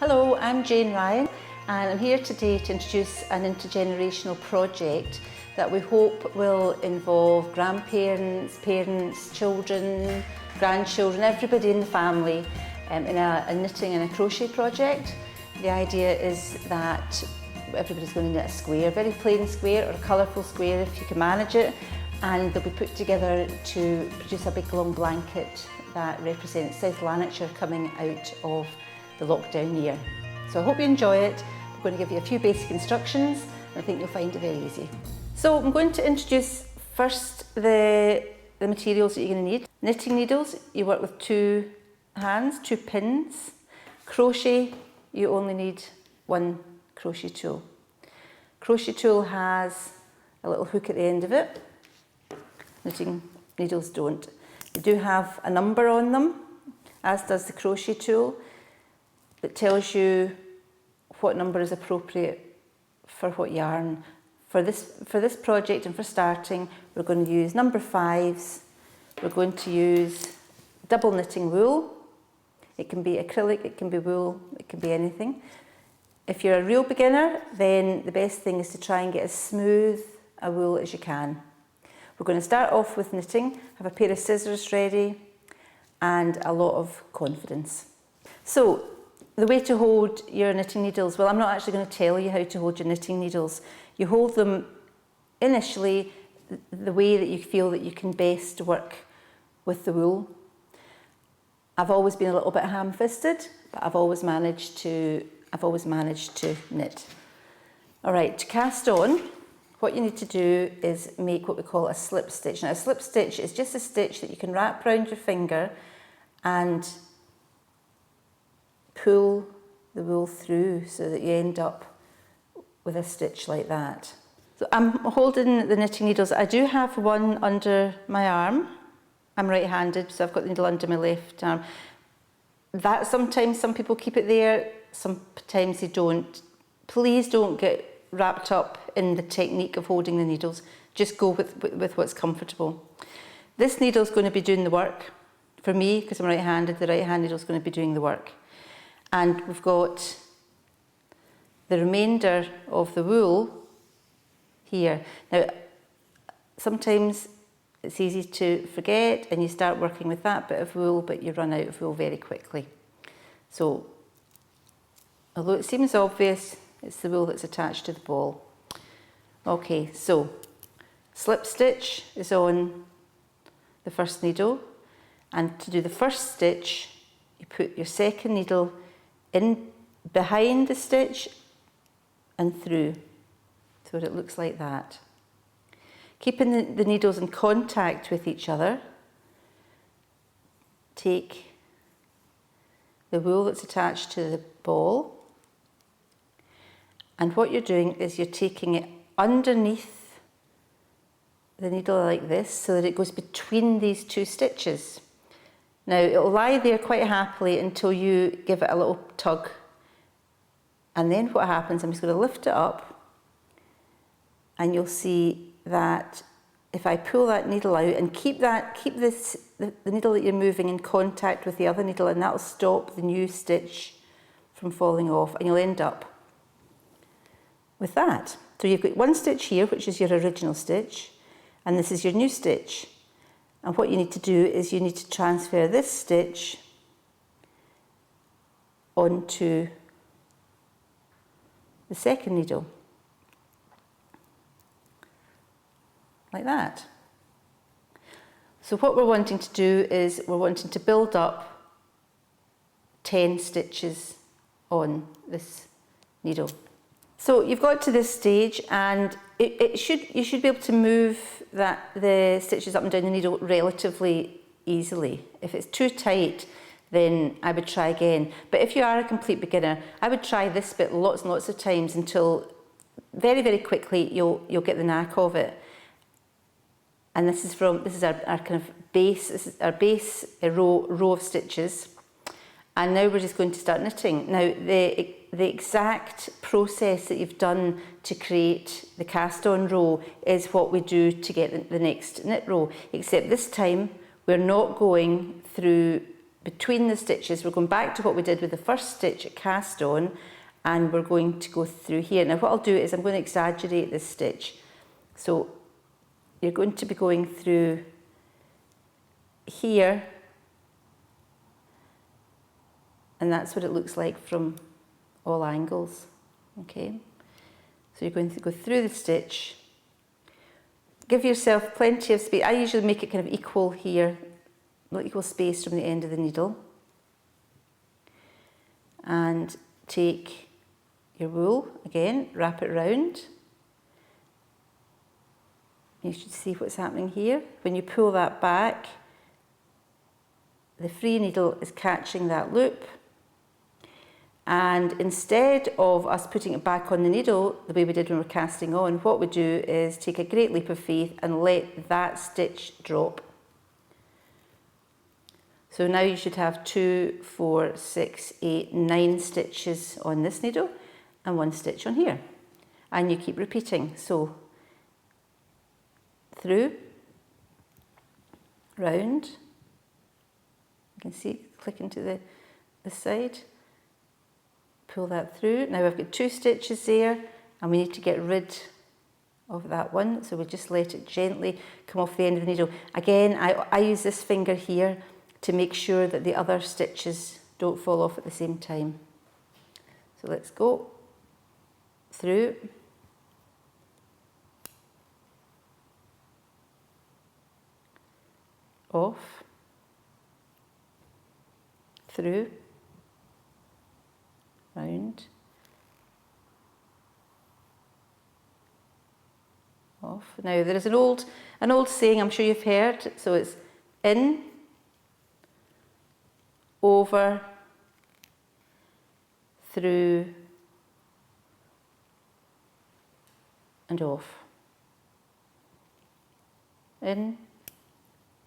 Hello, I'm Jane Ryan and I'm here today to introduce an intergenerational project that we hope will involve grandparents, parents, children, grandchildren, everybody in the family in a knitting and a crochet project. The idea is that everybody's going to knit a square, a very plain square or a colourful square if you can manage it, and they'll be put together to produce a big long blanket that represents South Lanarkshire coming out of the lockdown year. So I hope you enjoy it. I'm going to give you a few basic instructions and I think you'll find it very easy. So I'm going to introduce first the materials that you're going to need. Knitting needles, you work with 2 hands, 2 pins. Crochet, you only need 1 crochet tool. Crochet tool has a little hook at the end of it. Knitting needles don't. They do have a number on them, as does the crochet tool, that tells you what number is appropriate for what yarn. For this project and for starting, we're going to use number 5s. We're going to use double knitting wool. It can be acrylic, it can be wool, it can be anything. If you're a real beginner, then the best thing is to try and get as smooth a wool as you can. We're going to start off with knitting, have a pair of scissors ready and a lot of confidence. So, the way to hold your knitting needles, well, I'm not actually going to tell you how to hold your knitting needles. You hold them initially the way that you feel that you can best work with the wool. I've always been a little bit ham-fisted, but I've always managed to knit. All right, to cast on, what you need to do is make what we call a slip stitch. Now, a slip stitch is just a stitch that you can wrap around your finger and pull the wool through so that you end up with a stitch like that. So I'm holding the knitting needles. I do have one under my arm. I'm right-handed, so I've got the needle under my left arm. That sometimes some people keep it there, sometimes they don't. Please don't get wrapped up in the technique of holding the needles. Just go with what's comfortable. This needle's going to be doing the work. For me, because I'm right-handed, the right-hand needle's going to be doing the work. And we've got the remainder of the wool here. Now, sometimes it's easy to forget and you start working with that bit of wool, but you run out of wool very quickly. So, although it seems obvious, it's the wool that's attached to the ball. Okay, so slip stitch is on the first needle, and to do the first stitch, you put your second needle in behind the stitch and through, so that it looks like that. Keeping the needles in contact with each other, take the wool that's attached to the ball, and what you're doing is you're taking it underneath the needle like this so that it goes between these 2 stitches. Now, it'll lie there quite happily until you give it a little tug. And then what happens, I'm just going to lift it up and you'll see that if I pull that needle out and keep the needle that you're moving in contact with the other needle, and that'll stop the new stitch from falling off, and you'll end up with that. So you've got 1 stitch here, which is your original stitch, and this is your new stitch. And what you need to do is you need to transfer this stitch onto the second needle, like that. So what we're wanting to do is we're wanting to build up 10 stitches on this needle. So you've got to this stage and you should be able to move the stitches up and down the needle relatively easily. If it's too tight, then I would try again. But if you are a complete beginner, I would try this bit lots and lots of times until very, very quickly you'll get the knack of it. And this is our kind of base. This is our base row of stitches. And now we're just going to start knitting. Now the exact process that you've done to create the cast on row is what we do to get the next knit row, except this time we're not going through between the stitches, we're going back to what we did with the first stitch at cast on, and we're going to go through here. Now what I'll do is I'm going to exaggerate this stitch. So you're going to be going through here, and that's what it looks like from all angles. Okay, so you're going to go through the stitch. Give yourself plenty of space. I usually make it kind of equal here, equal space from the end of the needle. And take your wool again, wrap it round. You should see what's happening here. When you pull that back, the free needle is catching that loop. And instead of us putting it back on the needle the way we did when we were casting on, what we do is take a great leap of faith and let that stitch drop. So now you should have 2, 4, 6, 8, 9 stitches on this needle and 1 stitch on here. And you keep repeating. So through, round, you can see, click into the side, pull that through. Now I've got 2 stitches there, and we need to get rid of that one, so we just let it gently come off the end of the needle. Again, I use this finger here to make sure that the other stitches don't fall off at the same time. So let's go through, off, through, round, off. Now there is an old saying I'm sure you've heard, so it's in, over, through, and off. In,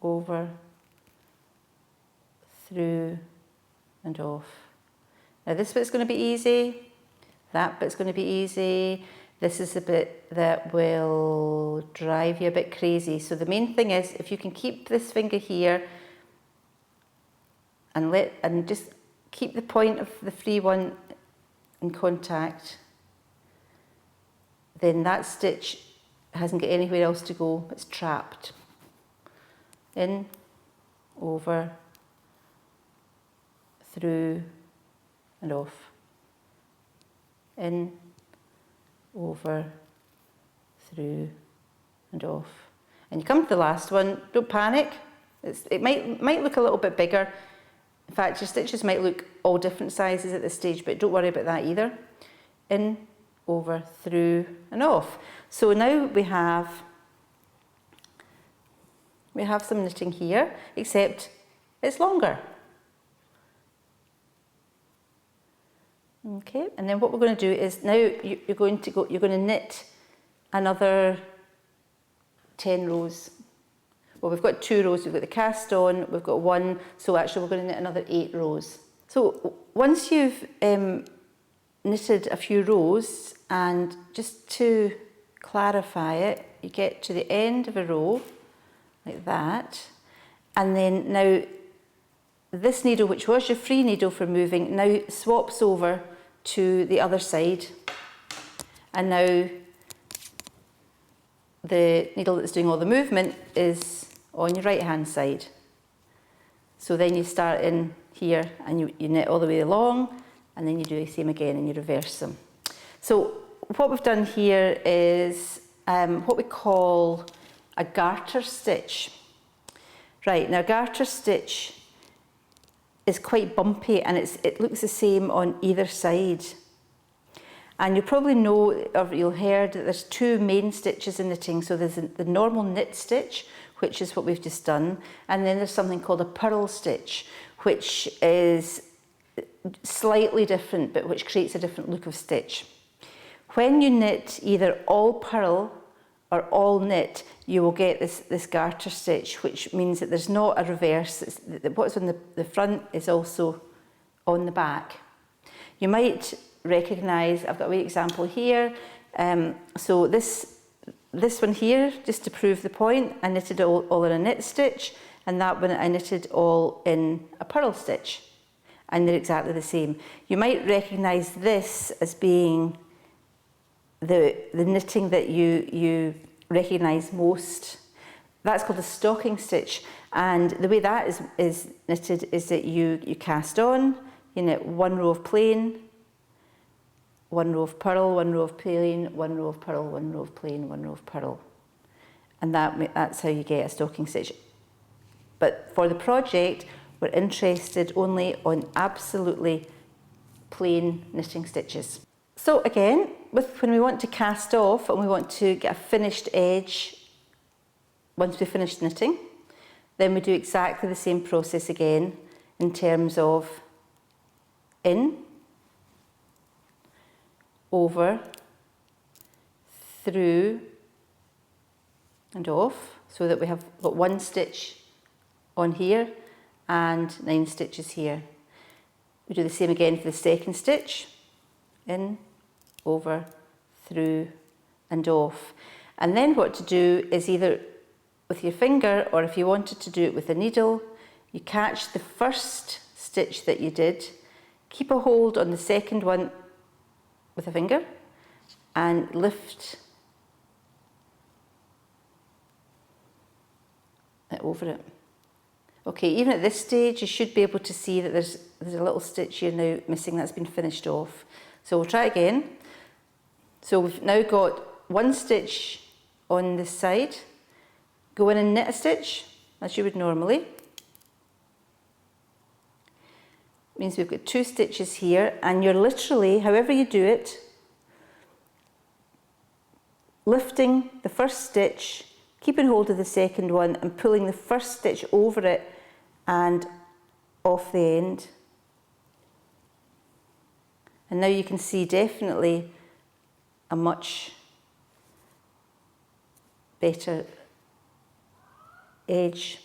over, through, and off. Now this bit's going to be easy, that bit's going to be easy, this is the bit that will drive you a bit crazy. So the main thing is, if you can keep this finger here and just keep the point of the free one in contact, then that stitch hasn't got anywhere else to go, it's trapped. In, over, through, and off. In, over, through, and off. And you come to the last one, don't panic. It might look a little bit bigger. In fact, your stitches might look all different sizes at this stage, but don't worry about that either. In, over, through, and off. So now we have some knitting here, except it's longer. Okay, and then what we're going to do is now you're going to knit another 10 rows. Well, we've got 2 rows, we've got the cast on, we've got 1, so actually we're going to knit another 8 rows. So once you've knitted a few rows, and just to clarify it, you get to the end of a row, like that, and then now this needle, which was your free needle for moving, now swaps over to the other side, and now the needle that's doing all the movement is on your right hand side. So then you start in here and you knit all the way along, and then you do the same again and you reverse them. So what we've done here is what we call a garter stitch. Right, now garter stitch is quite bumpy, and it looks the same on either side. And you probably know, or you'll heard, that there's 2 main stitches in knitting. So there's the normal knit stitch, which is what we've just done, and then there's something called a purl stitch, which is slightly different, but which creates a different look of stitch. When you knit either all purl or all knit, you will get this garter stitch, which means that there's not a reverse. What's on the front is also on the back. You might recognise, I've got a wee example here. So this one here, just to prove the point, I knitted all in a knit stitch, and that one I knitted all in a purl stitch, and they're exactly the same. You might recognise this as being the knitting that you recognise most. That's called a stocking stitch, and the way that is knitted is that you cast on, you knit one row of plain, one row of purl, one row of plain, one row of purl, one row of plain, one row of purl. And that's how you get a stocking stitch. But for the project, we're interested only on absolutely plain knitting stitches. So again, when we want to cast off and we want to get a finished edge once we've finished knitting, then we do exactly the same process again in terms of in, over, through and off, so that we have got 1 stitch on here and 9 stitches here. We do the same again for the second stitch, in, over, through and off. And then what to do is either with your finger, or if you wanted to do it with a needle, you catch the first stitch that you did, keep a hold on the second one with a finger and lift it over it. Okay, even at this stage you should be able to see that there's a little stitch here now missing that's been finished off. So we'll try again. So we've now got 1 stitch on this side. Go in and knit a stitch as you would normally. Means we've got 2 stitches here, and you're literally, however you do it, lifting the first stitch, keeping hold of the second one and pulling the first stitch over it and off the end. And now you can see definitely a much better edge.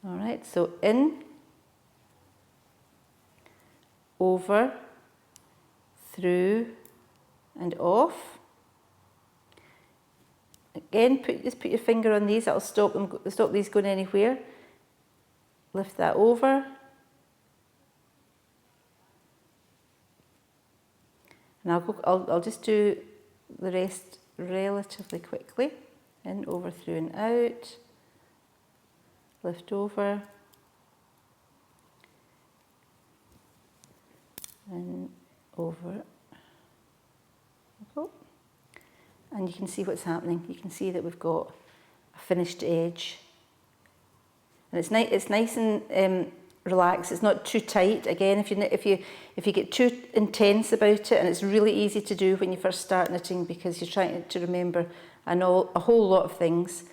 All right, so in, over, through and off. Again, just put your finger on these, that'll stop these going anywhere. Lift that over. And I'll just do the rest relatively quickly. In, over, through and out. Lift over. And over. And you can see what's happening. You can see that we've got a finished edge. And it's nice and relaxed. It's not too tight. Again, if you get too intense about it, and it's really easy to do when you first start knitting because you're trying to remember a whole lot of things,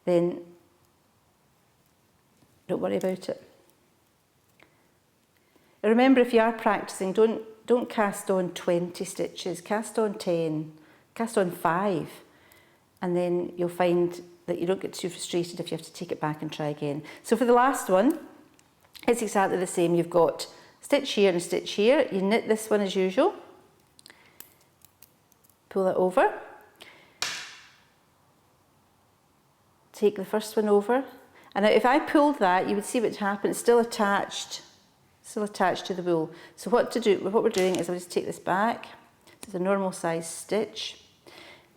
then don't worry about it. Remember, if you are practicing, don't cast on 20 stitches, cast on 10, cast on 5, and then you'll find that you don't get too frustrated if you have to take it back and try again. So for the last one, it's exactly the same. You've got a stitch here and a stitch here. You knit this one as usual, pull it over, take the first one over, and now if I pulled that, you would see what happened. It's still attached to the wool. So what we're doing is I'll just take this back. So it's a normal size stitch.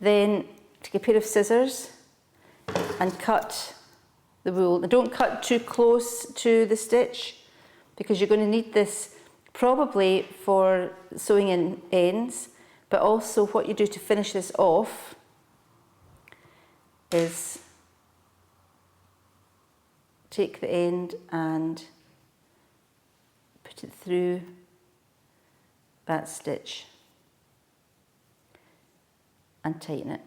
Then take a pair of scissors and cut the wool. Now don't cut too close to the stitch because you're going to need this probably for sewing in ends, but also what you do to finish this off is take the end and put it through that stitch and tighten it.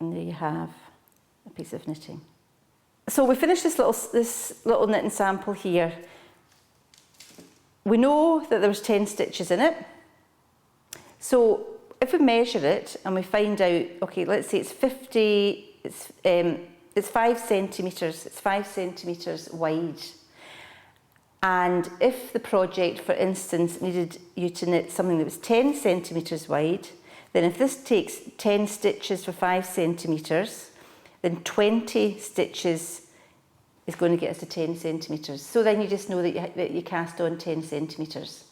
And there you have a piece of knitting. So we finished this little knitting sample here. We know that there was 10 stitches in it. So if we measure it and we find out, okay, let's say it's 5 centimetres. It's 5 centimetres wide. And if the project, for instance, needed you to knit something that was 10 centimetres wide, Then if this takes 10 stitches for 5 centimetres, then 20 stitches is going to get us to 10 centimetres. So then you just know that you cast on 10 centimetres,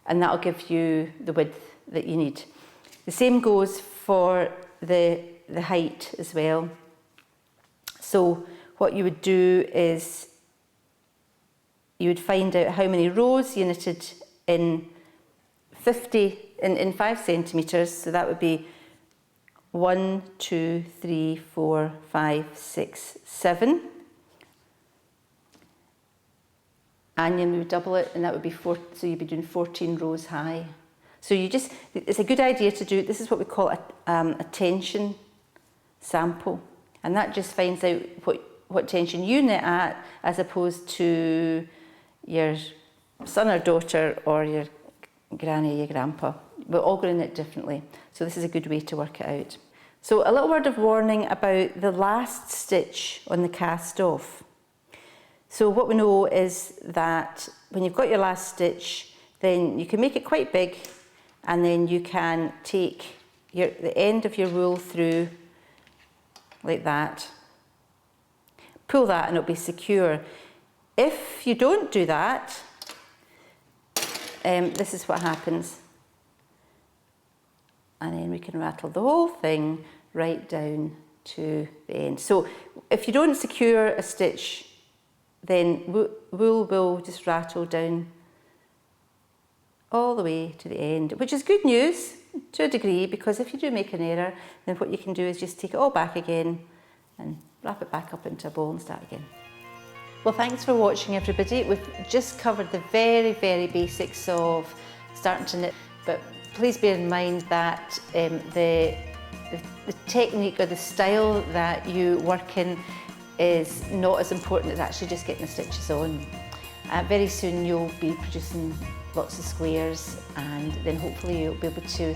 and that'll give you the width that you need. The same goes for the height as well. So what you would do is you would find out how many rows you knitted in 5 centimetres. So that would be 1, 2, 3, 4, 5, 6, 7. And then we would double it, and that would be 4, so you'd be doing 14 rows high. So it's a good idea to do, this is what we call a tension sample. And that just finds out what tension you knit at, as opposed to your son or daughter or your granny or your grandpa. We're all going to knit differently. So this is a good way to work it out. So a little word of warning about the last stitch on the cast off. So what we know is that when you've got your last stitch, then you can make it quite big, and then you can take the end of your wool through like that. Pull that and it'll be secure. If you don't do that, this is what happens. And then we can rattle the whole thing right down to the end. So if you don't secure a stitch, then wool will just rattle down all the way to the end, which is good news to a degree, because if you do make an error, then what you can do is just take it all back again and wrap it back up into a ball and start again. Well, thanks for watching, everybody. We've just covered the very, very basics of starting to knit, but please bear in mind that the technique or the style that you work in is not as important as actually just getting the stitches on. Very soon you'll be producing lots of squares, and then hopefully you'll be able to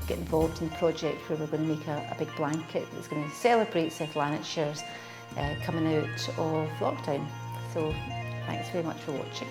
get involved in the project where we're going to make a big blanket that's going to celebrate South Lanarkshire's coming out of lockdown. So thanks very much for watching.